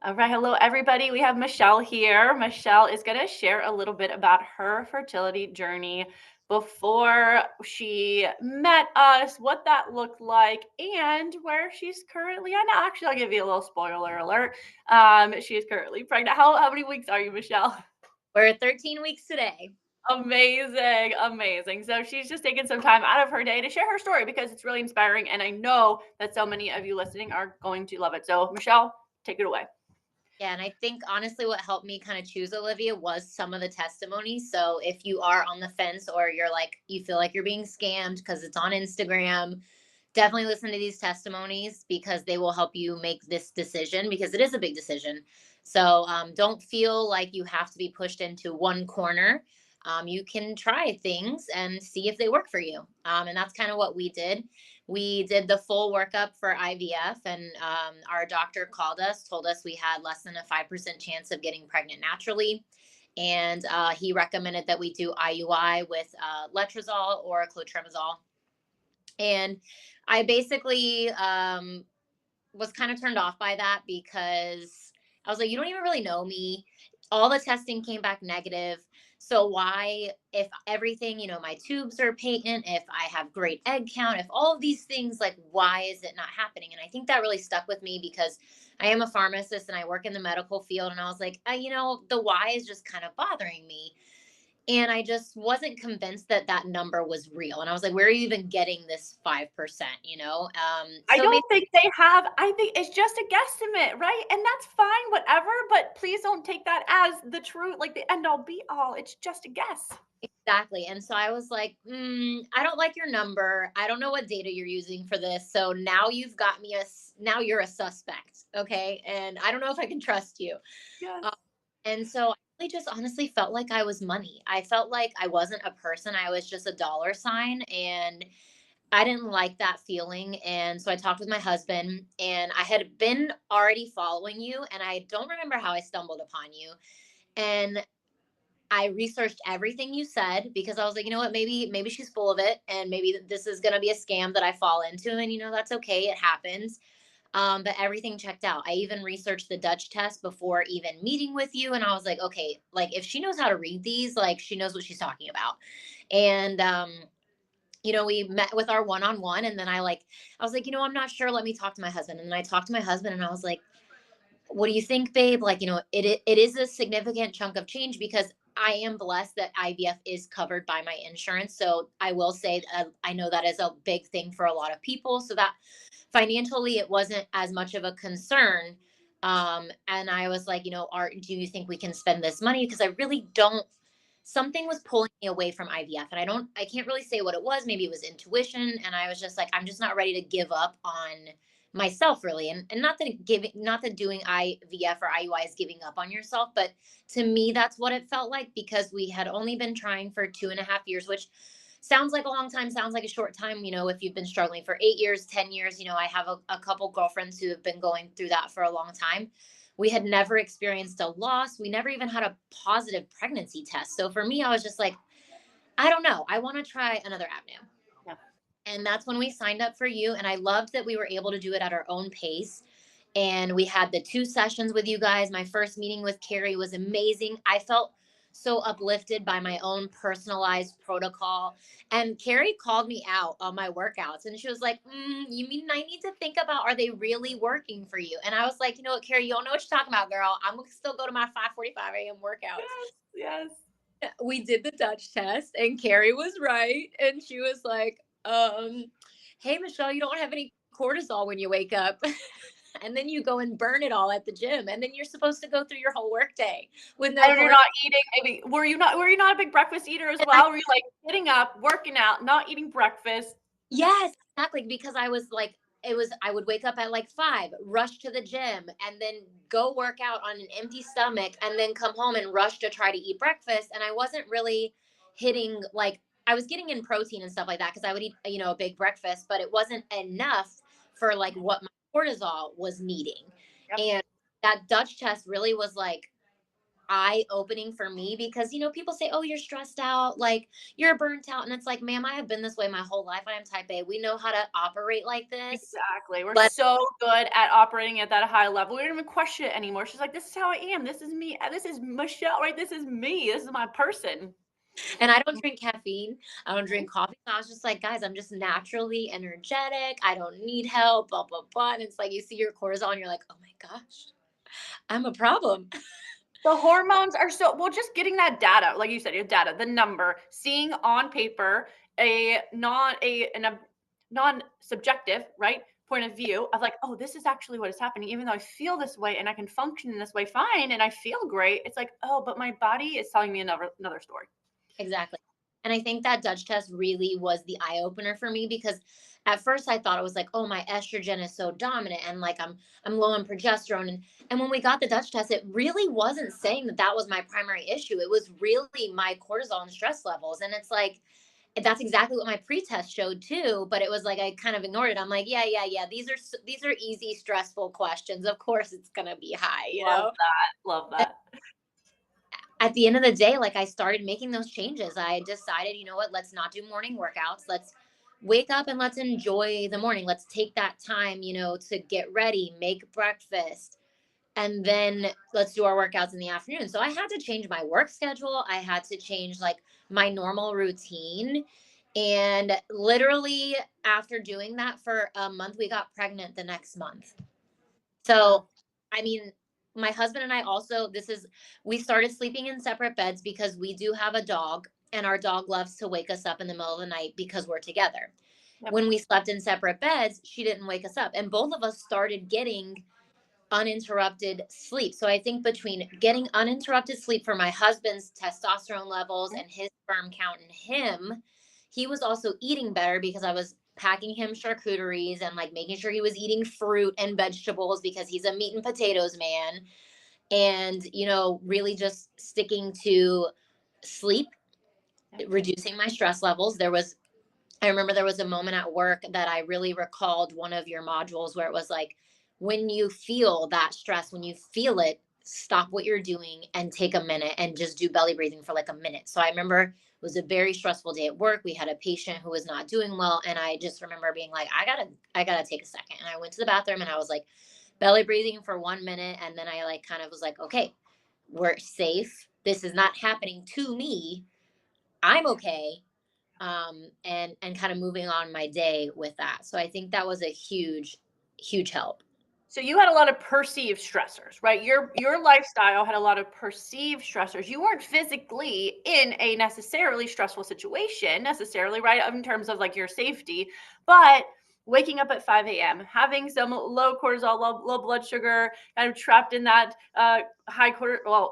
All right, hello everybody. We have Michelle here. Michelle is going to share a little bit about her fertility journey before she met us, what that looked like, and where she's currently at now. Actually, I'll give you a little spoiler alert. She is currently pregnant. How many weeks are you, Michelle? We're at 13 weeks today. Amazing, amazing. So she's just taking some time out of her day to share her story because it's really inspiring, and I know that so many of you listening are going to love it. So Michelle, take it away. Yeah, and I think honestly what helped me kind of choose Olivia was some of the testimonies. So if you are on the fence or you're like you feel like you're being scammed because it's on Instagram, definitely listen to these testimonies because they will help you make this decision because it is a big decision. So don't feel like you have to be pushed into one corner. You can try things and see if they work for you. And that's kind of what we did. We did the full workup for IVF, and our doctor called us, told us we had less than a 5% chance of getting pregnant naturally. And he recommended that we do IUI with letrozole or clotrimazole. And I basically was kind of turned off by that because I was like, you don't even really know me. All the testing came back negative. So why, if everything, my tubes are patent, if I have great egg count, if all of these things, like, why is it not happening? And I think that really stuck with me because I am a pharmacist and I work in the medical field. And I was like, the why is just kind of bothering me. And I just wasn't convinced that that number was real. And I was like, where are you even getting this 5%? I So don't think they have. I think it's just a guesstimate, right? And that's fine, whatever, but please don't take that as the truth, like the end all be all. It's just a guess. exactly. And so I was like, I don't like your number. I don't know what data you're using for this. So now you've got me now you're a suspect. Okay. And I don't know if I can trust you. Yes. Uh, and so I just honestly felt like I was money. I felt like I wasn't a person. I was just a dollar sign. And I didn't like that feeling. And so I talked with my husband, and I had been already following you. And I don't remember how I stumbled upon you. And I researched everything you said because I was like, you know what, maybe she's full of it, and maybe this is going to be a scam that I fall into, and that's okay, it happens. But everything checked out. I even researched the Dutch test before even meeting with you, and I was like, okay, like if she knows how to read these, like she knows what she's talking about. And we met with our one-on-one, and then I was like, I'm not sure, let me talk to my husband. And then I talked to my husband and I was like, what do you think, babe? Like, it is a significant chunk of change because I am blessed that IVF is covered by my insurance. So I will say I know that is a big thing for a lot of people. So that financially, it wasn't as much of a concern. And I was like, do you think we can spend this money? Because I really don't. Something was pulling me away from IVF, and I can't really say what it was. Maybe it was intuition, and I was just like, I'm just not ready to give up on myself, really. And not that doing IVF or IUI is giving up on yourself, but to me that's what it felt like because we had only been trying for 2.5 years, which sounds like a long time, sounds like a short time. If you've been struggling for 8 years, 10 years, I have a couple girlfriends who have been going through that for a long time. We had never experienced a loss. We never even had a positive pregnancy test. So for me, I was just like, I don't know, I want to try another avenue. Yeah. And that's when we signed up for you. And I loved that we were able to do it at our own pace. And we had the 2 sessions with you guys. My first meeting with Carrie was amazing. I felt so uplifted by my own personalized protocol. And Carrie called me out on my workouts, and she was like, you mean I need to think about, are they really working for you? And I was like, you know what, Carrie, you don't know what you're talking about, girl. I'm going to still go to my 5:45 a.m. workouts. Yes. Yes. We did the Dutch test, and Carrie was right. And she was like, hey, Michelle, you don't have any cortisol when you wake up. And then you go and burn it all at the gym. And then you're supposed to go through your whole workday with no And you're cortisol. not eating. Maybe were you not a big breakfast eater as well? Were you like getting up, working out, not eating breakfast? Yes, exactly. Because I was like, I would wake up at like 5, rush to the gym, and then go work out on an empty stomach, and then come home and rush to try to eat breakfast. And I wasn't really hitting, like, I was getting in protein and stuff like that because I would eat, a big breakfast, but it wasn't enough for like what my cortisol was needing. Yep. And that Dutch test really was like, eye-opening for me because people say, oh, you're stressed out, like you're burnt out, and it's like, ma'am, I have been this way my whole life. I am type A. We know how to operate like this. Exactly. We're Let so good at operating at that high level. We don't even question it anymore. She's like, "This is how I am. This is me. This is Michelle, right? This is me. This is my person." And I don't drink caffeine. I don't drink coffee. So I was just like, guys, I'm just naturally energetic. I don't need help, blah, blah, blah. And it's like you see your cortisol and you're like, oh my gosh, I'm a problem. The hormones are so well, just getting that data, like you said, your data, the number, seeing on paper a non-subjective, right, point of view of like, oh, this is actually what is happening. Even though I feel this way and I can function in this way fine and I feel great, it's like, oh, but my body is telling me another story. Exactly. And I think that Dutch test really was the eye opener for me because at first I thought it was like, oh, my estrogen is so dominant and like I'm low on progesterone. And when we got the Dutch test, it really wasn't saying that that was my primary issue. It was really my cortisol and stress levels. And it's like that's exactly what my pre-test showed too, but it was like I kind of ignored it. I'm like, yeah, yeah, yeah. These are easy, stressful questions. Of course it's gonna be high, Love that. Love that. at the end of the day, like I started making those changes. I decided, you know what, let's not do morning workouts. Let's wake up and let's enjoy the morning. Let's take that time, to get ready, make breakfast, and then let's do our workouts in the afternoon. So I had to change my work schedule. I had to change like my normal routine. And literally after doing that for a month, we got pregnant the next month. Wow. So, I mean, my husband and I also, we started sleeping in separate beds because we do have a dog, and our dog loves to wake us up in the middle of the night because we're together. Yep. When we slept in separate beds, she didn't wake us up. And both of us started getting uninterrupted sleep. So I think between getting uninterrupted sleep for my husband's testosterone levels and his sperm count in him, he was also eating better because I was packing him charcuteries and like making sure he was eating fruit and vegetables because he's a meat and potatoes man. And, really just sticking to sleep, Yep. reducing my stress levels. I remember there was a moment at work that I really recalled one of your modules where it was like, when you feel that stress, when you feel it, stop what you're doing and take a minute and just do belly breathing for like a minute. So I remember it was a very stressful day at work. We had a patient who was not doing well. And I just remember being like, I gotta take a second. And I went to the bathroom and I was like belly breathing for 1 minute. And then I like kind of was like, okay, we're safe. This is not happening to me. I'm okay, and kind of moving on my day with that. So I think that was a huge help. So you had a lot of perceived stressors, right? Your lifestyle had a lot of perceived stressors. You weren't physically in a necessarily stressful situation necessarily, right? In terms of like your safety, but waking up at 5 a.m., having some low cortisol, low blood sugar, kind of trapped in that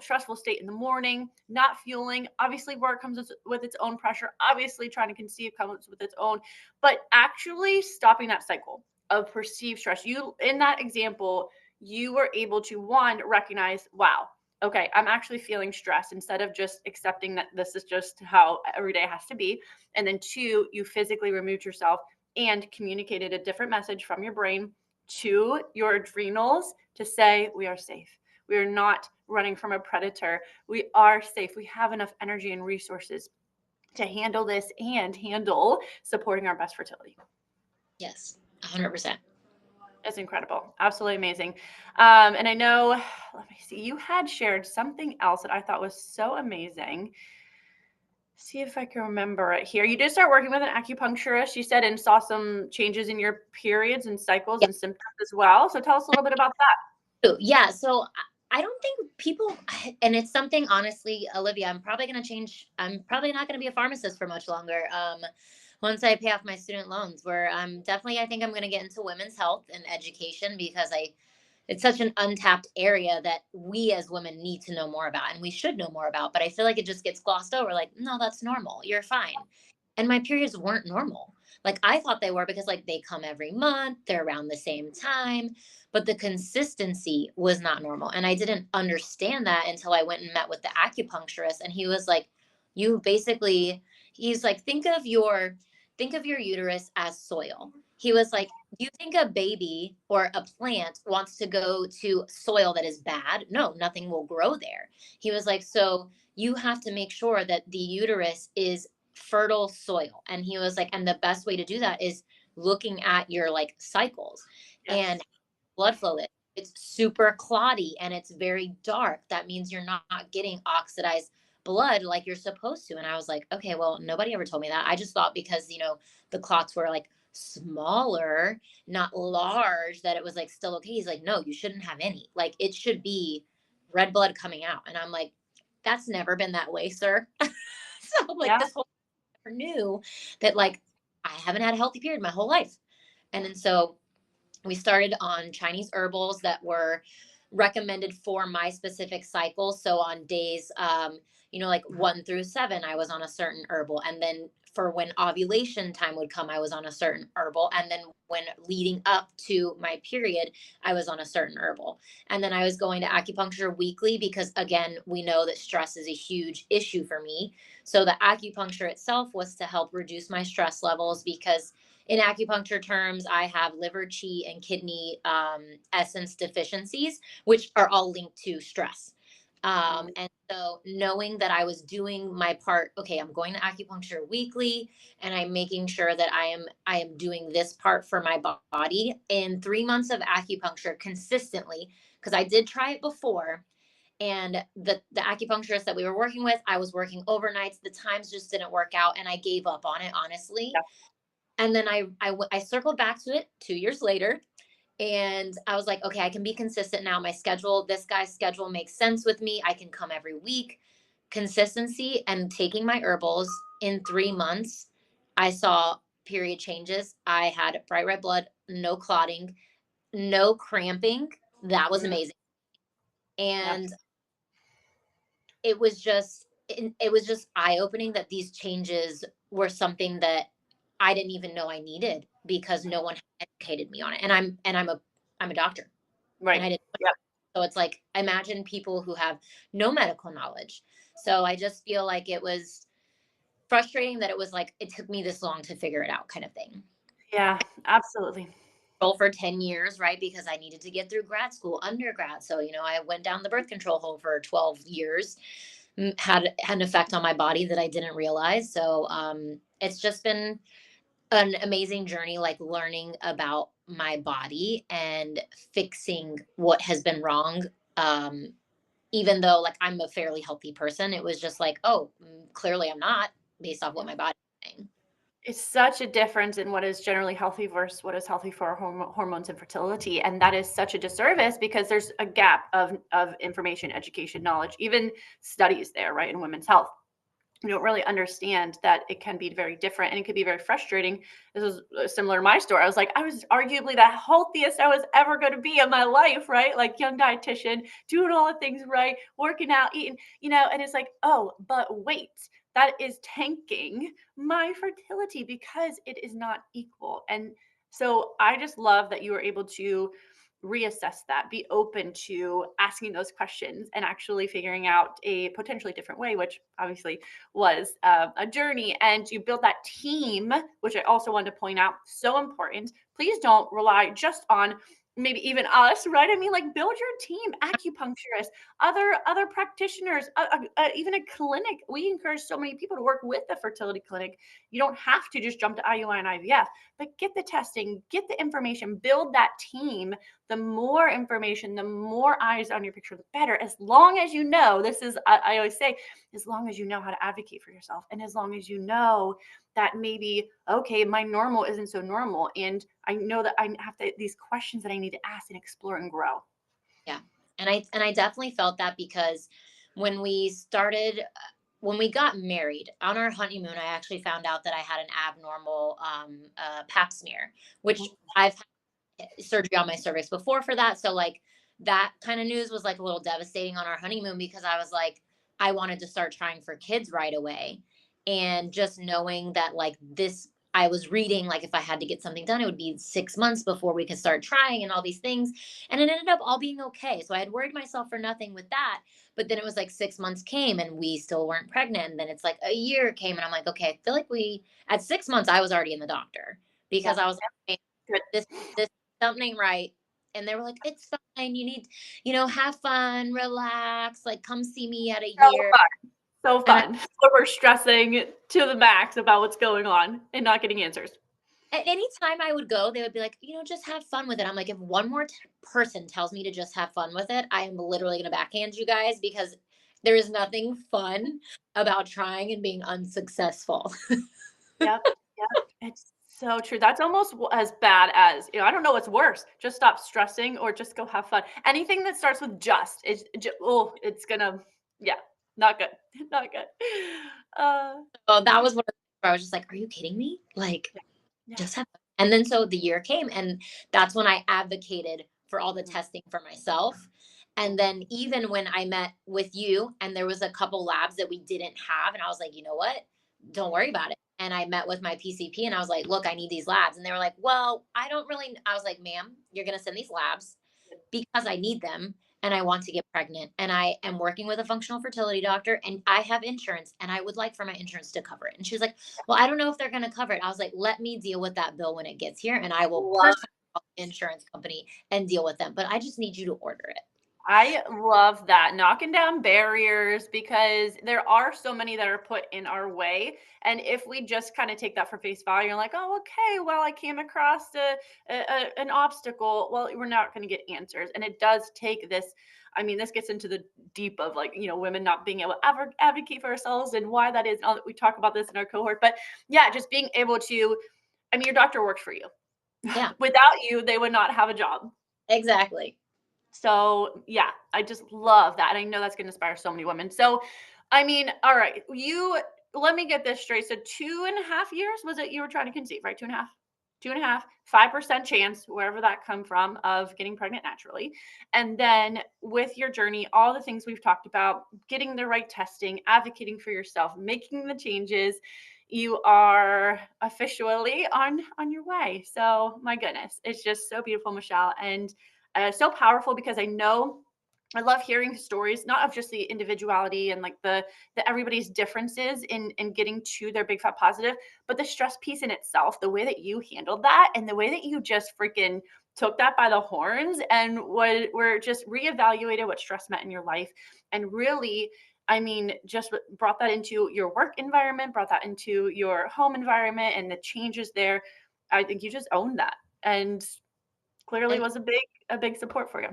stressful state in the morning, not fueling. Obviously, work comes with its own pressure. Obviously, trying to conceive comes with its own, but actually stopping that cycle of perceived stress. You, in that example, you were able to one, recognize, wow, okay, I'm actually feeling stress instead of just accepting that this is just how every day has to be. And then two, you physically removed yourself and communicated a different message from your brain to your adrenals to say, we are safe. We are not running from a predator. We are safe. We have enough energy and resources to handle this and handle supporting our best fertility. Yes, 100%. It's incredible. Absolutely amazing. And I know, let me see, you had shared something else that I thought was so amazing. See if I can remember it here. You did start working with an acupuncturist, you said, and saw some changes in your periods and cycles Yeah. and symptoms as well. So tell us a little bit about Yeah. So I don't think people, and it's something honestly, Olivia, I'm probably going to change. I'm probably not going to be a pharmacist for much longer. Once I pay off my student loans, where I think I'm going to get into women's health and education because it's such an untapped area that we as women need to know more about and we should know more about. But I feel like it just gets glossed over. Like, no, that's normal. You're fine. And my periods weren't normal. Like I thought they were because like they come every month, they're around the same time, but the consistency was not normal. And I didn't understand that until I went and met with the acupuncturist and he was like, you basically he's like think of your uterus as soil. He was like, "Do you think a baby or a plant wants to go to soil that is bad? No, nothing will grow there." He was like, "So you have to make sure that the uterus is fertile soil." And he was like, "And the best way to do that is looking at your like cycles and Yes. blood flow is. It's super clotty and it's very dark. That means you're not getting oxidized blood like you're supposed to." And I was like, okay, well, nobody ever told me that. I just thought because, the clots were like smaller, not large, that it was like still okay. He's like, no, you shouldn't have any. Like it should be red blood coming out. And I'm like, that's never been that way, sir. So like Yeah. this whole I knew that like I haven't had a healthy period my whole life. And then so we started on Chinese herbals that were recommended for my specific cycle. So on days, like 1 through 7, I was on a certain herbal. And then for when ovulation time would come, I was on a certain herbal. And then when leading up to my period, I was on a certain herbal. And then I was going to acupuncture weekly because, again, we know that stress is a huge issue for me. So the acupuncture itself was to help reduce my stress levels because in acupuncture terms, I have liver, qi, and kidney essence deficiencies, which are all linked to stress. Mm. And so knowing that I was doing my part, okay, I'm going to acupuncture weekly and I'm making sure that I am doing this part for my body in 3 months of acupuncture consistently, because I did try it before. And the acupuncturist that we were working with, I was working overnights. The times just didn't work out, and I gave up on it, honestly. Yeah. And then I circled back to it 2 years later, and I was like, okay, I can be consistent now. My schedule, this guy's schedule makes sense with me. I can come every week. Consistency and taking my herbals in 3 months, I saw period changes. I had bright red blood, no clotting, no cramping. That was Mm. amazing. Yes. And it was just eye opening that these changes were something that I didn't even know I needed because no one educated me on it. And I'm a doctor and I Right. didn't. Yep. So it's like imagine people who have no medical knowledge. So I just feel like it was frustrating that it was like it took me this long to figure it out kind of thing. Yeah, absolutely. For 10 years, right? Because I needed to get through grad school, undergrad. So, I went down the birth control hole for 12 years, had an effect on my body that I didn't realize. So, it's just been an amazing journey, like learning about my body and fixing what has been wrong. Um, Even though like I'm a fairly healthy person, it was just like, oh, clearly I'm not based off what my body is saying. It's such a difference in what is generally healthy versus what is healthy for hormones and fertility, and that is such a disservice because there's a gap of information, education, knowledge, even studies there, right, in women's health. You don't really understand that it can be very different and it could be very frustrating. This was similar to my story. I was arguably the healthiest I was ever going to be in my life, right? Like young dietitian, doing all the things right, working out, eating, and it's like, oh, but wait, that is tanking my fertility because it is not equal. And so I just love that you were able to reassess that, be open to asking those questions and actually figuring out a potentially different way, which obviously was a journey. And you build that team, which I also wanted to point out, so important. Please don't rely just on maybe even us, right? I mean, like build your team, acupuncturists, other practitioners, even a clinic. We encourage so many people to work with the fertility clinic. You don't have to just jump to IUI and IVF, but get the testing, get the information, build that team. The more information, the more eyes on your picture, the better. As long as you know, this is, I always say, as long as you know how to advocate for yourself, and as long as you know that maybe, okay, my normal isn't so normal. And I know that I have these questions that I need to ask and explore and grow. Yeah. And I definitely felt that because when we started when we got married on our honeymoon, I actually found out that I had an abnormal pap smear, which Mhm. I've had surgery on my cervix before for that. So like that kind of news was like a little devastating on our honeymoon because I was like, I wanted to start trying for kids right away. And just knowing that like this I was reading like if I had to get something done, it would be 6 months before we could start trying and all these things. And it ended up all being okay. So I had worried myself for nothing with that. But then it was like 6 months came and we still weren't pregnant. And then it's like a year came and I'm like, okay, I feel like at 6 months, I was already in the doctor Yeah. because I was like, Good. This something ain't right. And they were like, it's fine. You need, have fun, relax, like come see me at a So year. fun. So And fun. So we're stressing to the max about what's going on and not getting answers. at any time I would go, they would be like, just have fun with it. I'm like, if one more person tells me to just have fun with it, I am literally going to backhand you guys because there is nothing fun about trying and being unsuccessful. Yep, yep, it's so true. That's almost as bad as, I don't know what's worse. Just stop stressing or just go have fun. Anything that starts with just is, it's gonna, yeah, not good, not good. Uh, So that was one of the things where I was just like, are you kidding me? Like, yeah, yeah. just have fun. And then so the year came, and that's when I advocated for all the Mhm. testing for myself. And then even when I met with you, and there was a couple labs that we didn't have, and I was like, you know what? Don't worry about it. And I met with my PCP, and I was like, look, I need these labs. And they were like, well, I don't really. I was like, ma'am, you're gonna send these labs because I need them and I want to get pregnant. And I am working with a functional fertility doctor and I have insurance and I would like for my insurance to cover it. And she was like, well, I don't know if they're going to cover it. I was like, let me deal with that bill when it gets here and I will Love personally call the insurance company and deal with them. But I just need you to order it. I love that, knocking down barriers, because there are so many that are put in our way. And if we just kind of take that for face value, you're like, oh, okay, well, I came across an obstacle. Well, we're not going to get answers. And it does take this. I mean, this gets into the deep of, like, women not being able to ever advocate for ourselves and why that is. We talk about this in our cohort. But yeah, just being able to, I mean, your doctor works for you. Yeah, Without you, they would not have a job. exactly. So, yeah, I just love that, and I know that's gonna inspire so many women. So, I mean, all right, let me get this straight. So 2.5 years was it you were trying to conceive, right? 2.5? 2.5, 5% chance, wherever that come from, of getting pregnant naturally. And then with your journey, all the things we've talked about, getting the right testing, advocating for yourself, making the changes, you are officially on your way. So, my goodness, it's just so beautiful, Michelle, and so powerful, because I love hearing stories, not of just the individuality and like the everybody's differences in getting to their big fat positive, but the stress piece in itself, the way that you handled that and the way that you just freaking took that by the horns and were just reevaluated what stress meant in your life, and really, I mean, just brought that into your work environment, brought that into your home environment and the changes there. I think you just owned that, and clearly And was a big support for you.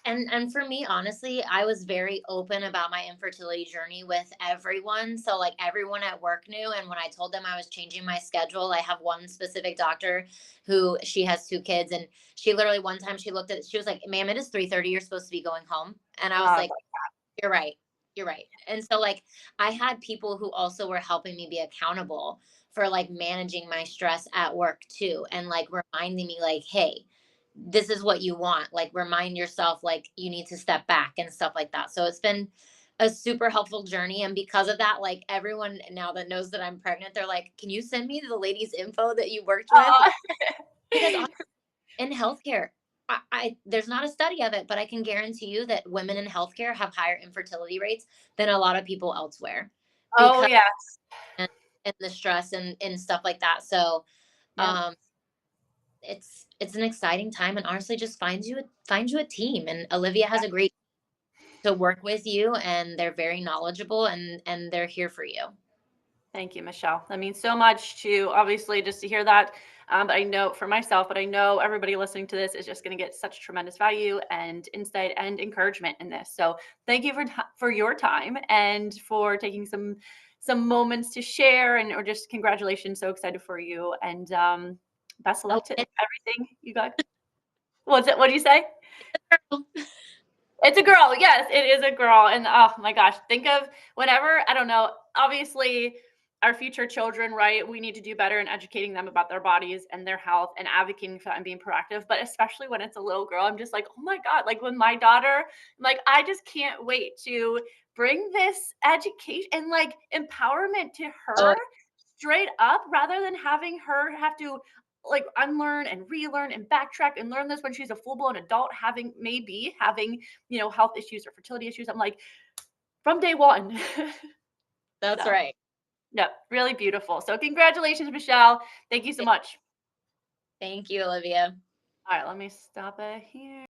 and for me, honestly, I was very open about my infertility journey with everyone. So like everyone at work knew. And when I told them I was changing my schedule, I have one specific doctor who she has two kids. And she literally one time she looked at she was like, ma'am, it is 3:30. You're supposed to be going home. And I was Love. like, you're right. You're right. And so like I had people who also were helping me be accountable for like managing my stress at work too. And like reminding me like, hey, this is what you want. Like remind yourself like you need to step back and stuff like that. So it's been a super helpful journey. And because of that, like everyone now that knows that I'm pregnant, they're like, can you send me the lady's info that you worked with? Aw. Because in healthcare, there's not a study of it, but I can guarantee you that women in healthcare have higher infertility rates than a lot of people elsewhere Oh, because yeah. and, and the stress and stuff like that. So Yep. um it's an exciting time and honestly just find you a team and Olivia has a great to work with you and they're very knowledgeable and they're here for you. Thank you, Michelle. That means so much to, obviously, just to hear that. But I know for myself, but I know everybody listening to this is just going to get such tremendous value and insight and encouragement in this. So thank you for your time and for taking some moments to share, and or just congratulations. So excited for you, and best of Oh, luck to and everything you got. What's it? What do you say? girl. It's a girl. Yes, it is a girl. And oh my gosh, think of whenever, I don't know, obviously our future children, right? We need to do better in educating them about their bodies and their health and advocating for that and being proactive. But especially when it's a little girl, I'm just like, oh my God, like with my daughter, like I just can't wait to bring this education and like empowerment to Oh, her straight up, rather than having her have to like unlearn and relearn and backtrack and learn this when she's a full-blown adult, having health issues or fertility issues. I'm like, from day one. that's So, right. yeah, really beautiful. So congratulations, Michelle. Thank you so much. Thank you, Olivia. All right, let me stop it here.